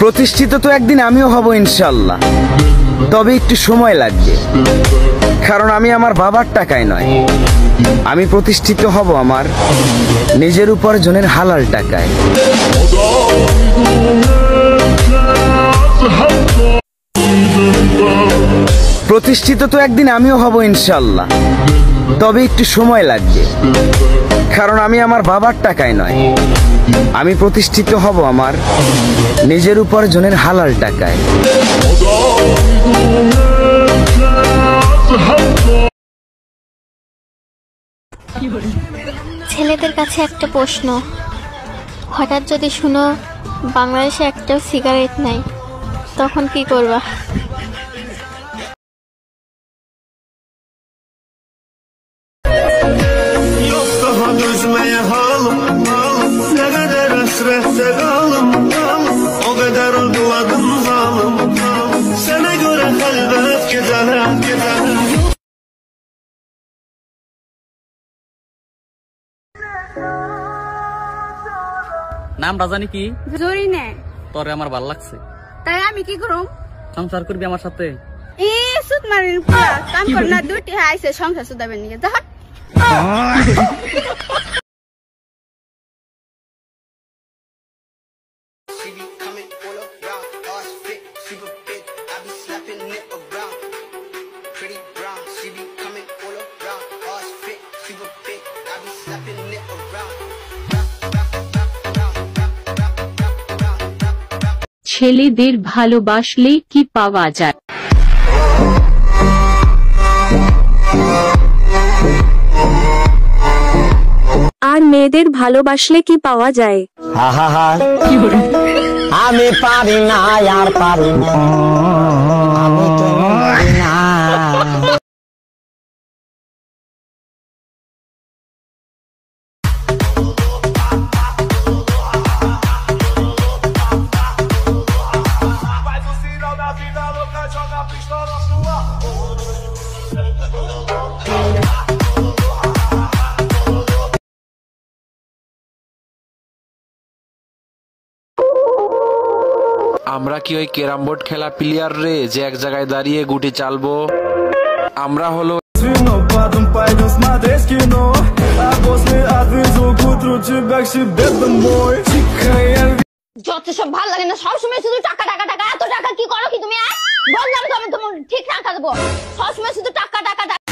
প্রতিষ্ঠিত তো একদিন আমিও হব ইনশাআল্লাহ, তবে একটু সময় লাগবে, কারণ আমি আমার বাবার টাকায় নয়, আমি প্রতিষ্ঠিত হব আমার নিজের উপার্জনের হালাল টাকায়। প্রতিষ্ঠিত তো একদিন আমিও হব ইনশাআল্লাহ, তবে একটু সময় লাগবে, কারণ আমি আমার বাবার টাকায় নয়, আমি প্রতিষ্ঠিত হব আমার নিজের উপার্জনের হালাল টাকায়। ছেলেদের কাছে একটা প্রশ্ন, হঠাৎ যদি শুনো বাংলাদেশে একটাও সিগারেট নাই, তখন কি করবা? নামটা জানি কি? জরিনা। তোরে আমার ভাল লাগছে, তাই আমি কি করুম? সংসার করবি আমার সাথে? এ সুত মারিন পুরা কাম কর না, দুটি আইছে সংসার সুদাবেন নিয়ে যা। ছেলেদের ভালোবাসলে কি পাওয়া যায়? আর মেয়েদের ভালোবাসলে কি পাওয়া যায়? আমি পারি না, আর পারি না, আমি তো পারি না। আমরা কি ওই ক্যারাম বোর্ড খেলা প্লেয়ার রে, যে এক জায়গায় দাঁড়িয়ে গুটি চালবো? আমরা হলো যত সব ভালো লাগে না, সবসময় শুধু টাকা টাকা টাকা। এত টাকা কি করো কি তুমি? বললাম তো আমি তোমার ঠিক টাকা দেবো, সবসময় শুধু টাকা টাকা টাকা।